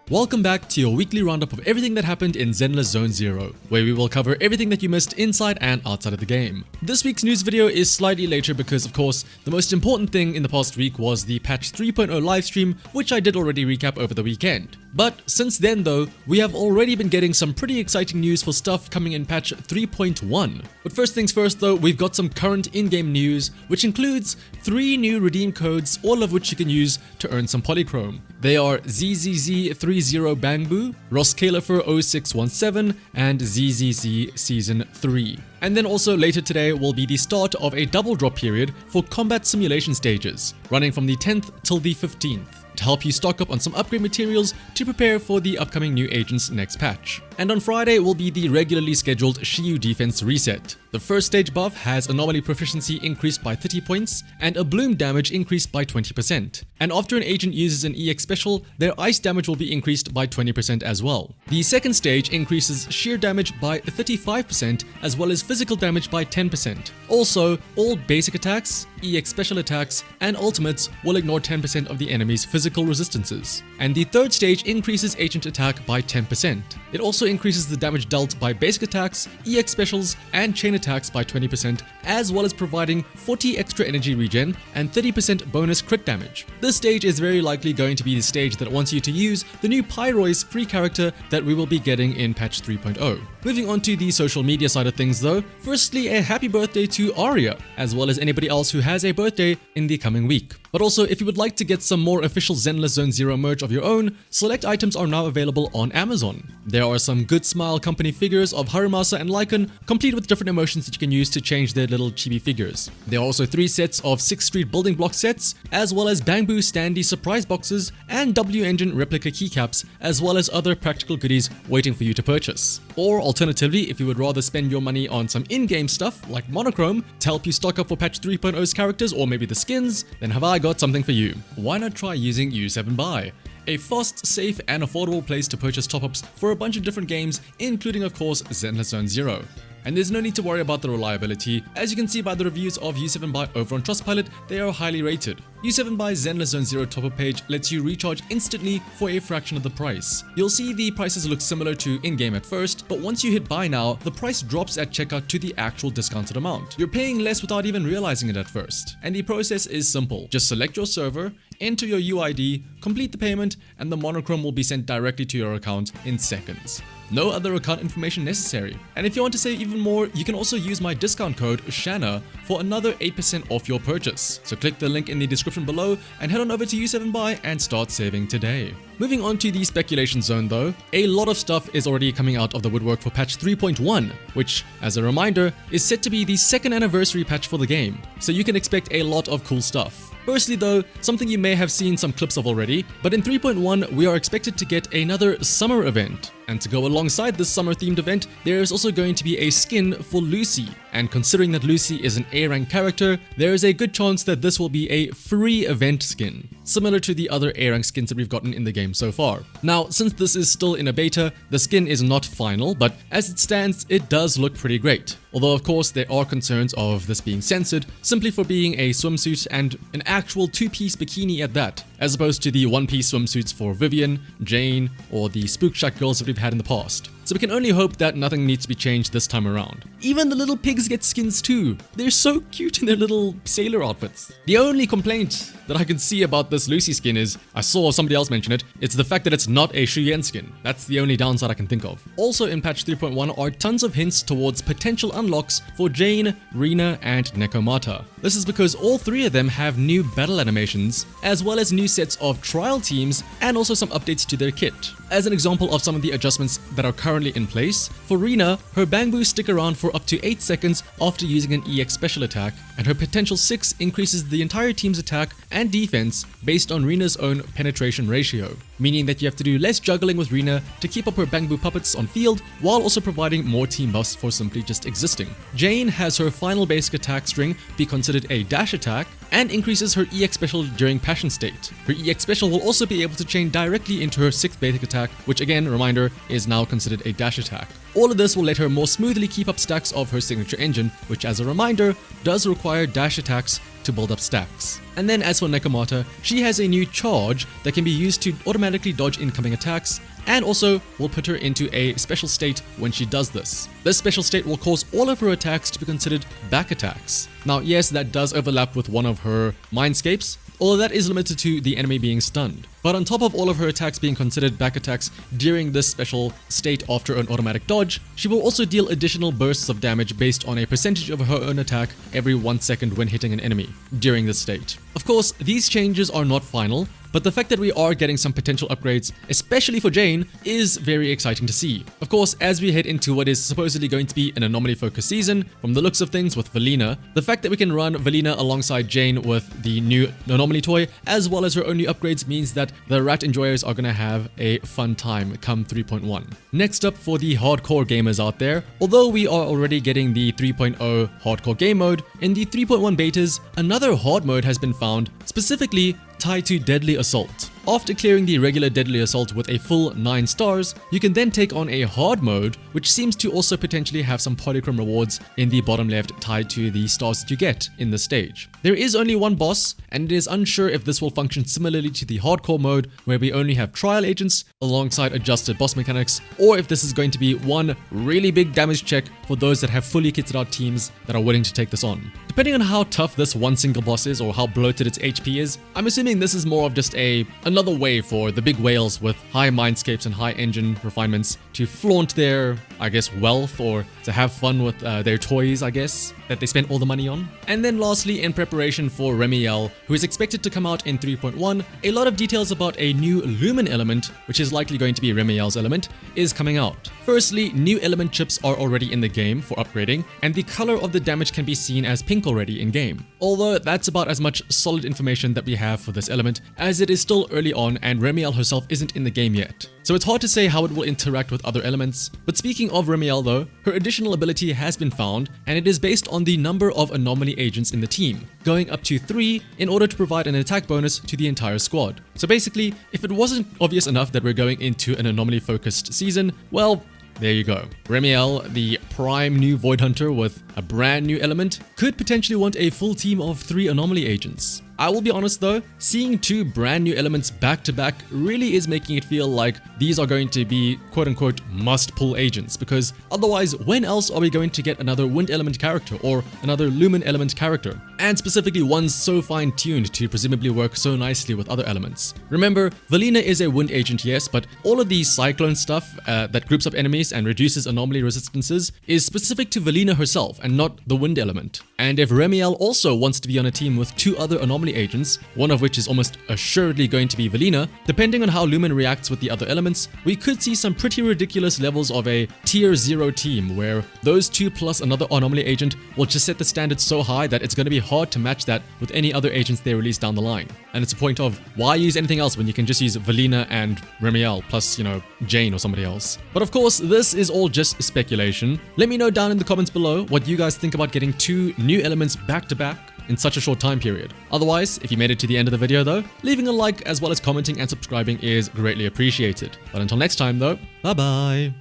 Welcome back to your weekly roundup of everything that happened in Zenless Zone Zero, where we will cover everything that you missed inside and outside of the game. This week's news video is slightly later because, of course, the most important thing in the past week was the patch 3.0 livestream, which I did already recap over the weekend. But since then though, we have already been getting some pretty exciting news for stuff coming in patch 3.1. But first things first though, we've got some current in-game news, which includes 3 new redeem codes, all of which you can use to earn some polychrome. They are ZZZ30 Bangbu, Roskalifer 0617, and ZZZ Season 3. And then also later today will be the start of a double drop period for combat simulation stages, running from the 10th till the 15th. To help you stock up on some upgrade materials to prepare for the upcoming new agent's next patch. And on Friday will be the regularly scheduled Shiyu defense reset. The first stage buff has anomaly proficiency increased by 30 points and a bloom damage increased by 20%. And after an agent uses an EX special, their ice damage will be increased by 20% as well. The second stage increases sheer damage by 35% as well as physical damage by 10%. Also, all basic attacks, EX special attacks, and ultimates will ignore 10% of the enemy's physical resistances. And the third stage increases agent attack by 10%. It also increases the damage dealt by basic attacks, EX specials, and chain attacks by 20%, as well as providing 40 extra energy regen and 30% bonus crit damage. This stage is very likely going to be the stage that wants you to use the new Pyrois free character that we will be getting in patch 3.0. Moving on to the social media side of things though, firstly a happy birthday to Arya, as well as anybody else who has a birthday in the coming week. But also, if you would like to get some more official Zenless Zone Zero merch of your own, select items are now available on Amazon. There are some Good Smile company figures of Harumasa and Lycan, complete with different emotions that you can use to change their little chibi figures. There are also 3 sets of 6th Street building block sets, as well as Bangbu standee surprise boxes and W Engine replica keycaps, as well as other practical goodies waiting for you to purchase. Or alternatively, if you would rather spend your money on some in-game stuff like monochrome to help you stock up for patch 3.0's characters or maybe the skins, then have I got something for you. Why not try using U7Buy? A fast, safe, and affordable place to purchase top-ups for a bunch of different games, including of course Zenless Zone Zero. And there's no need to worry about the reliability. As you can see by the reviews of U7Buy over on Trustpilot, they are highly rated. U7Buy's Zenless Zone Zero top-up page lets you recharge instantly for a fraction of the price. You'll see the prices look similar to in-game at first, but once you hit buy now, the price drops at checkout to the actual discounted amount. You're paying less without even realizing it at first. And the process is simple. Just select your server, enter your UID, complete the payment, and the monochrome will be sent directly to your account in seconds. No other account information necessary. And if you want to save even more, you can also use my discount code Shanaha for another 8% off your purchase. So click the link in the description below and head on over to U7Buy and start saving today. Moving on to the speculation zone though, a lot of stuff is already coming out of the woodwork for patch 3.1, which, as a reminder, is set to be the 2nd anniversary patch for the game. So you can expect a lot of cool stuff. Firstly though, something you may have seen some clips of already, but in 3.1 we are expected to get another summer event. And to go alongside this summer themed event, there is also going to be a skin for Lucy. And considering that Lucy is an A-rank character, there is a good chance that this will be a free event skin, similar to the other A-rank skins that we've gotten in the game so far. Now, since this is still in a beta, the skin is not final, but as it stands, it does look pretty great. Although of course there are concerns of this being censored, simply for being a swimsuit and an actual 2-piece bikini at that, as opposed to the 1-piece swimsuits for Vivian, Jane, or the Spook Shack girls that we've had in the past. So we can only hope that nothing needs to be changed this time around. Even the little pigs get skins too. They're so cute in their little sailor outfits. The only complaint that I can see about this Lucy skin is, I saw somebody else mention it, it's the fact that it's not a Shuyen skin. That's the only downside I can think of. Also in patch 3.1 are tons of hints towards potential unlocks for Jane, RINA, and NEKOMATA. This is because all 3 of them have new battle animations, as well as new sets of trial teams, and also some updates to their kit. As an example of some of the adjustments that are currently in place, for RINA, her Bangbu stick around for up to 8 seconds after using an EX special attack, and her potential 6 increases the entire team's attack and defense based on RINA's own penetration ratio, meaning that you have to do less juggling with RINA to keep up her Bangbu puppets on field, while also providing more team buffs for simply just existing. Jane has her final basic attack string be considered a dash attack, and increases her EX special during Passion State. Her EX special will also be able to chain directly into her 6th basic attack, which again, reminder, is now considered a dash attack. All of this will let her more smoothly keep up stacks of her signature engine, which as a reminder, does require dash attacks to to build up stacks. And then as for NEKOMATA, she has a new charge that can be used to automatically dodge incoming attacks, and also will put her into a special state when she does this. This special state will cause all of her attacks to be considered back attacks. Now yes, that does overlap with one of her mindscapes, although that is limited to the enemy being stunned. But on top of all of her attacks being considered back attacks during this special state after an automatic dodge, she will also deal additional bursts of damage based on a percentage of her own attack every 1 second when hitting an enemy during this state. Of course, these changes are not final, but the fact that we are getting some potential upgrades, especially for Jane, is very exciting to see. Of course, as we head into what is supposedly going to be an anomaly-focused season, from the looks of things with Valina, the fact that we can run Valina alongside Jane with the new anomaly toy, as well as her own new upgrades, means that the rat enjoyers are going to have a fun time come 3.1. Next up, for the hardcore gamers out there, although we are already getting the 3.0 hardcore game mode, in the 3.1 betas, another hard mode has been found, specifically tied to Deadly Assault. After clearing the regular Deadly Assault with a full 9 stars, you can then take on a hard mode, which seems to also potentially have some polychrome rewards in the bottom left tied to the stars that you get in the stage. There is only one boss, and it is unsure if this will function similarly to the hardcore mode, where we only have trial agents alongside adjusted boss mechanics, or if this is going to be one really big damage check for those that have fully kitted out teams that are willing to take this on. Depending on how tough this one single boss is or how bloated its HP is, I'm assuming this is more of just another way for the big whales with high mindscapes and high engine refinements to flaunt their, I guess, wealth, or to have fun with their toys, I guess, that they spent all the money on. And then lastly, in preparation for Remiel, who is expected to come out in 3.1, a lot of details about a new Lumen element, which is likely going to be Remiel's element, is coming out. Firstly, new element chips are already in the game for upgrading, and the color of the damage can be seen as pink already in game. Although that's about as much solid information that we have for this element, as it is still early on and Remiel herself isn't in the game yet. So it's hard to say how it will interact with other elements. But speaking of Remiel though, her additional ability has been found, and it is based on the number of anomaly agents in the team, going up to 3 in order to provide an attack bonus to the entire squad. So basically, if it wasn't obvious enough that we're going into an anomaly focused season, well, there you go. Remiel, the prime new Void Hunter with a brand new element, could potentially want a full team of 3 anomaly agents. I will be honest though, seeing 2 brand new elements back to back really is making it feel like these are going to be quote-unquote must-pull agents, because otherwise when else are we going to get another wind element character or another lumen element character? And specifically ones so fine-tuned to presumably work so nicely with other elements. Remember, Valina is a wind agent, yes, but all of the cyclone stuff that groups up enemies and reduces anomaly resistances is specific to Valina herself and not the wind element. And if Remiel also wants to be on a team with 2 other anomaly agents, one of which is almost assuredly going to be Valina, depending on how Lumen reacts with the other elements, we could see some pretty ridiculous levels of a tier 0 team where those 2 plus another anomaly agent will just set the standard so high that it's going to be hard to match that with any other agents they release down the line. And it's a point of, why use anything else when you can just use Valina and Remiel plus, you know, Jane or somebody else? But of course, this is all just speculation. Let me know down in the comments below what you guys think about getting 2 new elements back to back in such a short time period. Otherwise, if you made it to the end of the video though, leaving a like as well as commenting and subscribing is greatly appreciated. But until next time though, bye bye!